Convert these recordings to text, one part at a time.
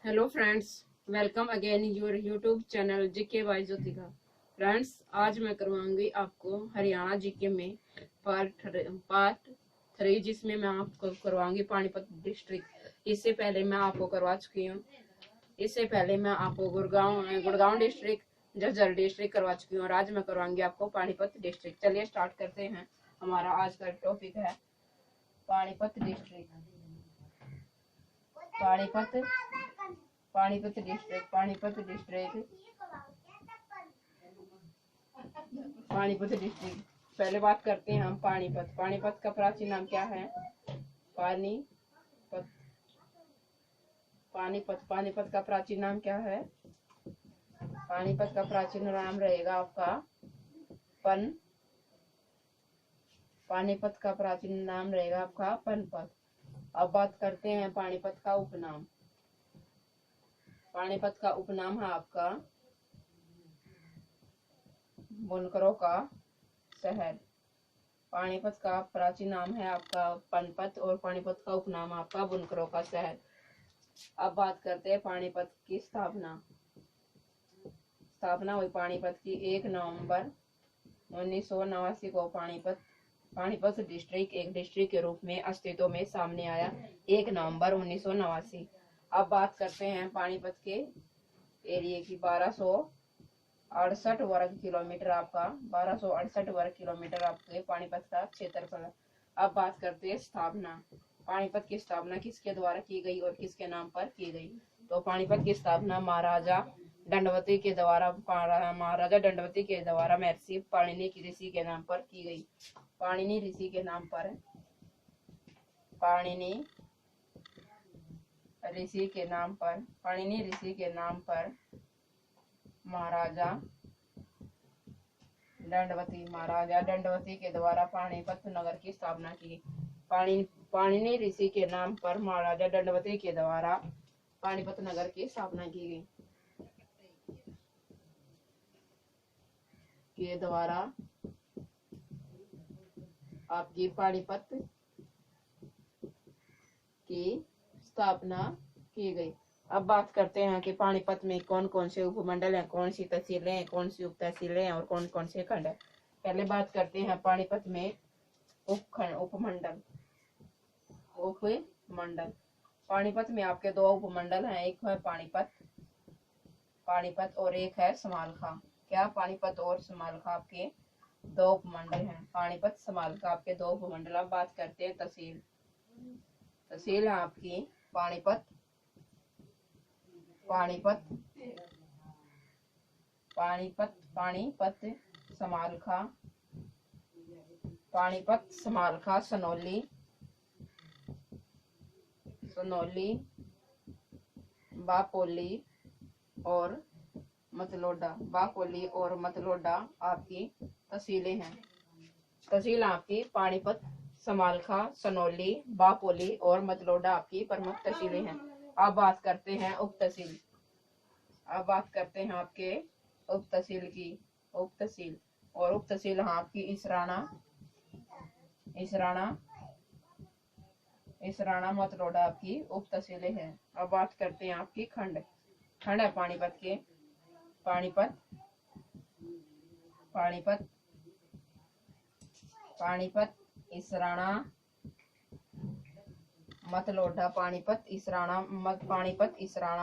Hello friends, welcome again your YouTube channel GK by Jyotika. Friends, आज मैं करवाऊंगी आपको Haryana GK में पार्ट 3, जिसमें मैं आपको करवाऊंगी पानीपत डिस्ट्रिक्ट। इससे पहले मैं आपको करवा चुकी हूँ। इससे पहले मैं आपको गुड़गांव डिस्ट्रिक्ट, झज्जर डिस्ट्रिक्ट करवा चुकी हूँ और आज मैं करवाऊंगी आपको पानीपत डिस्ट्रिक्ट। चलिए स्टार्ट करते हैं। हमारा आज का टॉपिक है Panipat district. Panipat Panipat district Panipat district Panipat district. पहले बात करते हैं हम पानीपत। पानीपत का प्राचीन नाम क्या है? पानीपत पानीपत पानीपत का प्राचीन नाम क्या है? पानीपत का प्राचीन नाम रहेगा आपका पन पानीपत का प्राचीन नाम रहेगा आपका पनपत। अब बात करते हैं पानीपत का उपनाम। पानीपत का उपनाम है आपका बुनकरों का शहर। पानीपत का प्राचीन नाम है आपका पनपत और पानीपत का उपनाम आपका बुनकरों का शहर। अब बात करते हैं पानीपत की स्थापना। स्थापना हुई पानीपत की 1 नवंबर 1989 को। पानीपत डिस्ट्रिक्ट एक डिस्ट्रिक्ट के रूप में अस्तित्व में सामने आया 1 नवंबर 1989। अब बात करते हैं पानीपत के एरिया की। 1268 वर्ग किलोमीटर आपका 1268 वर्ग किलोमीटर आपके पानीपत का क्षेत्रफल है। अब बात करते हैं स्थापना। पानीपत की स्थापना किसके द्वारा की गई और किसके नाम पर की गई? तो पानीपत की स्थापना महाराजा दंडवती के द्वारा महर्षि पाणिनि ऋषि के नाम पर की गई। पाणिनि ऋषि के नाम पर महाराजा दंडवती के द्वारा पानीपत नगर की स्थापना की। पाणिनि ऋषि के नाम पर महाराजा दंडवती के द्वारा पानीपत नगर की स्थापना की गई। के द्वारा आपकी पानीपत की स्थापना की गई। अब बात करते हैं कि पानीपत में कौन कौन से उपमंडल हैं, कौन सी तहसीलें हैं, कौन सी उप तहसीलें हैं और कौन कौन से खंड है। पहले बात करते हैं पानीपत में उपमंडल। पानीपत में आपके 2 उपमंडल हैं, एक है पानीपत और एक है समालखा। क्या? पानीपत और समालखा आपके 2 उपमंडल हैं। पानीपत समालखा आपके 2 उपमंडल। अब बात करते हैं तहसील है आपकी पानीपत समालखा सनौली बापोली और मतलोडा आपकी तहसीलें हैं। तहसील आपकी पानीपत, समालखा, सनौली, बापोली और मतलोडा आपकी प्रमुख तहसीलें हैं। अब बात करते हैं उप तहसील आपके उप तहसील और उप तहसील आपकी इसराना मतलोडा आपकी उप तहसीलें हैं। अब बात करते हैं आपकी खंड है पानीपत के। पानीपत इसराना मतलोडा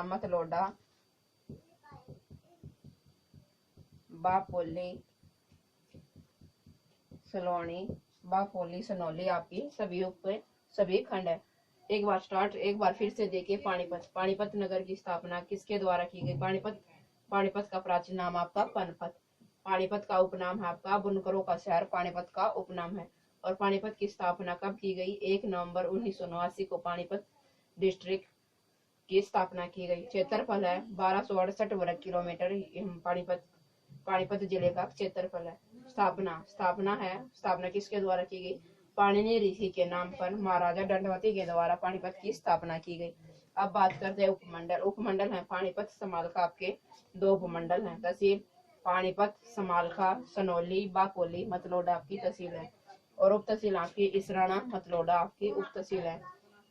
मतलोडा बापोली सनौली आपकी सभी खंड है। एक बार फिर से देखिए। पानीपत नगर की स्थापना किसके द्वारा की गई? पानीपत का प्राचीन नाम आपका पनपत। पानीपत का उपनाम है आपका बुनकरों का शहर। पानीपत का उपनाम है। और पानीपत की स्थापना कब की गई? 1 नवंबर 1989 को पानीपत डिस्ट्रिक्ट की स्थापना की गई। क्षेत्रफल है 1268 वर्ग किलोमीटर। पानीपत जिले का क्षेत्रफल है। स्थापना किसके द्वारा की गई? पाणिनि ऋषि के नाम पर महाराजा दंडवती के द्वारा पानीपत की स्थापना की गई। अब बात करते हैं उपमंडल है पानीपत समालखा आपके 2 उपमंडल हैं। तहसील पानीपत, समालखा, सनौली, बाकोली, मतलोडा आपकी तहसील है और उप तहसील आपकी इसराना मतलोडा आपकी उप तहसील है।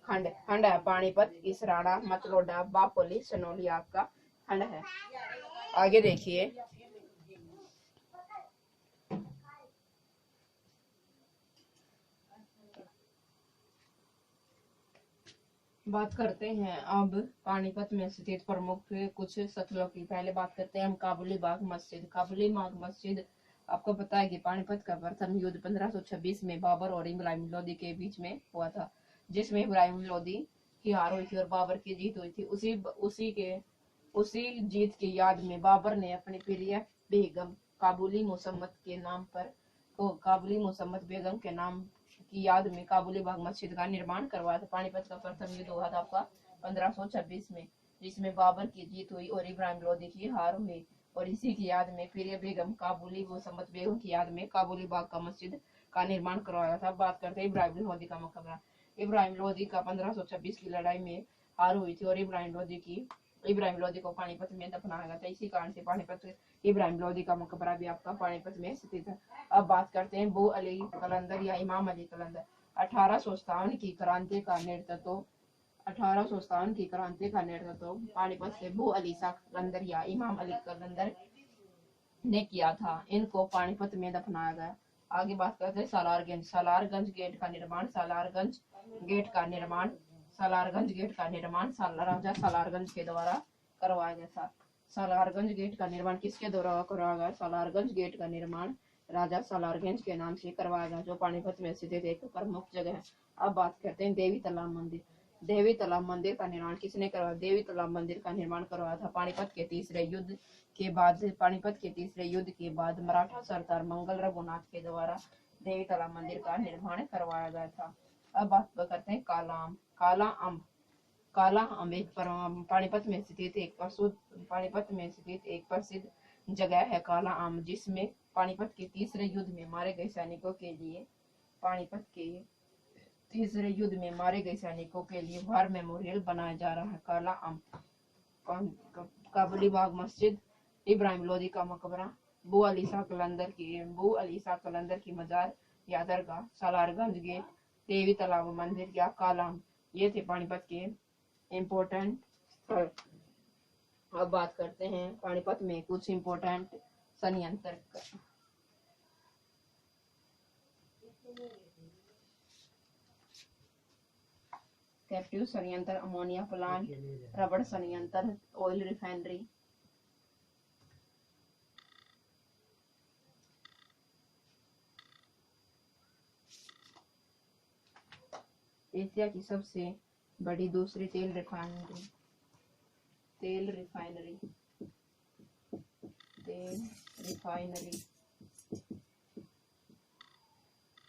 खंड खंड है पानीपत, इसराना, मतलोडा, बापोली, सनोली आपका खंड है। आगे देखिए, बात करते हैं अब पानीपत में स्थित प्रमुख कुछ स्थलों की। पहले बात करते हैं हम काबुली बाग मस्जिद। काबुली बाग मस्जिद आपको पता है कि पानीपत का प्रथम युद्ध 1526 में बाबर और इब्राहिम लोदी के बीच में हुआ था, जिसमें इब्राहिम लोदी की हार हुई थी और बाबर की जीत हुई थी। उसी जीत की याद में बाबर ने अपनी प्रिय बेगम काबुली मुसम्मत के नाम पर काबुली मुसम्मत बेगम के नाम की याद में काबुली बाग मस्जिद का निर्माण करवाया था। पानीपत का प्रथम युद्ध हुआ था आपका 1526 में, जिसमें बाबर की जीत हुई और इब्राहिम लोदी की हार हुई, और इसी की याद में प्रिय बेगम काबुली मुसम्मत बेगम की याद में काबुली बाग का मस्जिद का निर्माण करवाया था। बात करते हैं इब्राहिम लोदी का मकबरा। इब्राहिम लोदी का 1526 की लड़ाई में हार हुई थी और इब्राहिम लोदी को पानीपत में दफनाया गया था। इसी कारण से पानीपत इब्राहिम लोदी का मकबरा भी आपका पानीपत में स्थित है। अब बात करते हैं बू अली कलंदर या इमाम अली कलंदर। 1857 की क्रांति का नेतृत्व 1857 की क्रांति का नेतृत्व पानीपत से बू अली सा कलंदर या इमाम अली कलंदर ने किया था। इनको पानीपत में दफनाया गया। आगे बात करते हैं सालारगंज। सालारगंज गेट का निर्माण राजा सालारगंज के द्वारा करवाया गया था। सालारगंज गेट का निर्माण किसके द्वारा करवाया गया? सालारगंज गेट का निर्माण राजा सालारगंज के नाम से करवाया गया, जो पानीपत में स्थित एक प्रमुख जगह है। अब बात करते हैं देवी तालाब मंदिर। देवी तालाब मंदिर का निर्माण किसने करवाया? देवी तालाब मंदिर का निर्माण करवाया था पानीपत के तीसरे युद्ध के बाद मराठा सरदार मंगल रघुनाथ के द्वारा देवी तालाब मंदिर का निर्माण करवाया गया था। अब बात करते हैं काला आम। काला आम पानीपत में स्थित एक प्रसिद्ध जगह है काला आम, जिसमें पानीपत के तीसरे युद्ध में मारे गए सैनिकों के लिए वार मेमोरियल बनाया जा रहा है। काला आम काबुली बाग मस्जिद, इब्राहिम लोदी का मकबरा, बू अली शाह कलंदर की मजार या दरगाह, सालारगंज गेट, देवी तालाब मंदिर या कालाम, ये थे पानीपत के इम्पोर्टेंट स्थल। अब बात करते हैं पानीपत में कुछ इम्पोर्टेंट संयंत्र। कैप्टिव संयंत्र, अमोनिया प्लांट, रबड़ संयंत्र, ऑयल रिफाइनरी। एशिया की सबसे बड़ी दूसरी तेल रिफाइनरी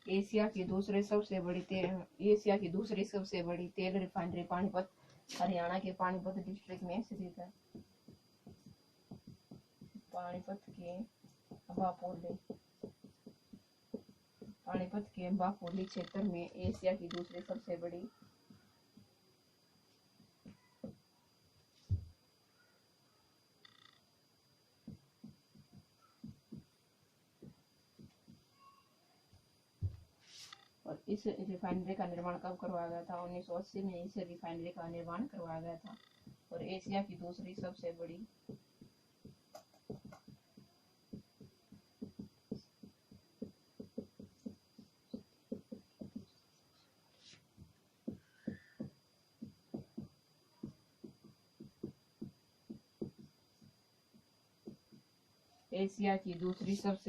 एशिया की दूसरी सबसे बड़ी तेल रिफाइनरी पानीपत, हरियाणा के पानीपत डिस्ट्रिक्ट में स्थित है। पानीपत के बापोली क्षेत्र में एशिया की दूसरी सबसे बड़ी और इस रिफाइनरी का निर्माण कब करवाया गया था? 1980 में इस रिफाइनरी का निर्माण करवाया गया था। और एशिया की दूसरी सबसे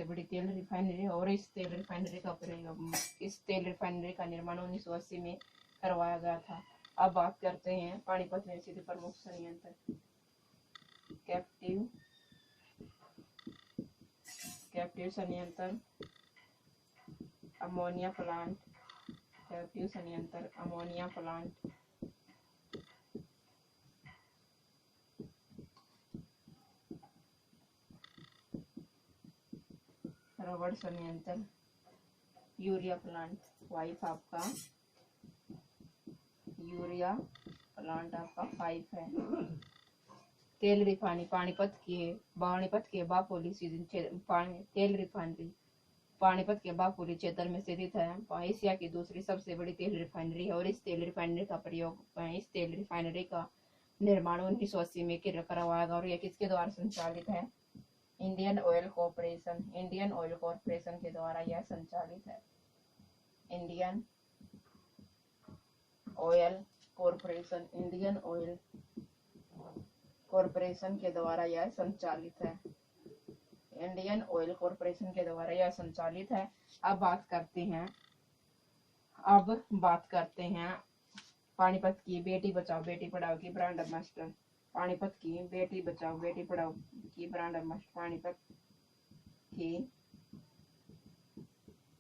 बड़ी तेल रिफाइनरी, और इस तेल रिफाइनरी का निर्माण 1980 में करवाया गया था। अब बात करते हैं पानीपत में स्थित प्रमुख संयंत्र। कैप्टिव संयंत्र, अमोनिया प्लांट, रबड़ संयंत्र, यूरिया प्लांट आपका 5 है। तेल रिफाइनरी पानीपत के बापोली तेल रिफाइनरी पानीपत के बागपुरी क्षेत्र में स्थित है। एशिया की दूसरी सबसे बड़ी तेल रिफाइनरी है और इस तेल रिफाइनरी का निर्माण 1980 में करवाया गया और यह किसके द्वारा संचालित है? इंडियन ऑयल कॉरपोरेशन के द्वारा यह संचालित है। इंडियन ऑयल कॉरपोरेशन के द्वारा यह संचालित है। इंडियन ऑयल कॉरपोरेशन के द्वारा यह संचालित है। अब बात करते हैं पानीपत की बेटी बचाओ बेटी पढ़ाओ की ब्रांड एम्बेसडर। पानीपत की बेटी बचाओ बेटी पढ़ाओ की ब्रांड एम्बेसडर। पानीपत की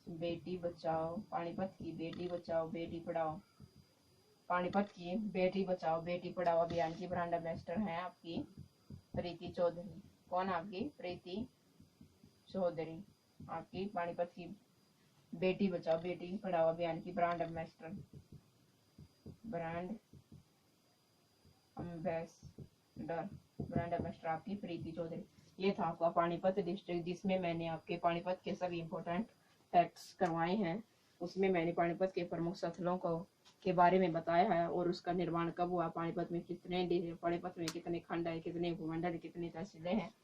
बेटी बचाओ बेटी पढ़ाओ अभियान की ब्रांड एम्बेसडर है आपकी प्रीति चौधरी। कौन? आपकी प्रीति चौधरी, आपकी पानीपत की बेटी बचाओ बेटी पढ़ाओ अभियान की ब्रांड एम्बेसडर आपकी प्रीति चौधरी। ये था आपका पानीपत डिस्ट्रिक्ट, जिसमें मैंने आपके पानीपत के सभी इम्पोर्टेंट फैक्ट्स करवाए हैं। उसमें मैंने पानीपत के प्रमुख स्थलों के बारे में बताया है और उसका निर्माण कब हुआ, पानीपत में कितने खंड है, कितने उपमंडल, कितनी तहसीलें हैं,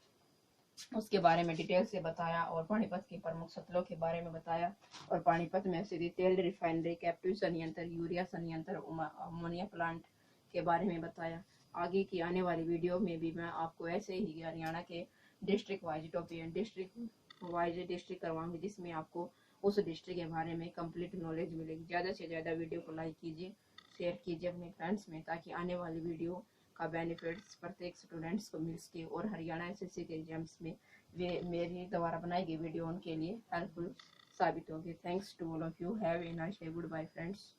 उसके बारे में डिटेल से बताया और पानीपत के प्रमुख स्थलों के बारे में बताया और पानीपत में स्थित तेल रिफाइनरी, कैप्टिव संयंत्र, यूरिया संयंत्र, अमोनिया प्लांट के बारे में बताया। आगे की आने वाली वीडियो में भी मैं आपको ऐसे ही हरियाणा के डिस्ट्रिक्ट वाइज करवाऊंगी, जिसमें आपको उस डिस्ट्रिक्ट के बारे में कंप्लीट नॉलेज मिलेगी। ज़्यादा से ज़्यादा वीडियो को लाइक कीजिए, शेयर कीजिए अपने फ्रेंड्स में, ताकि आने वाली वीडियो का बेनिफिट्स प्रत्येक स्टूडेंट्स को मिल सके और हरियाणा एसएससी के एग्जाम्स में मेरी द्वारा बनाई गई वीडियो उनके लिए हेल्पफुल साबित होगी। Thanks to all of you. Have a nice day. Good bye friends.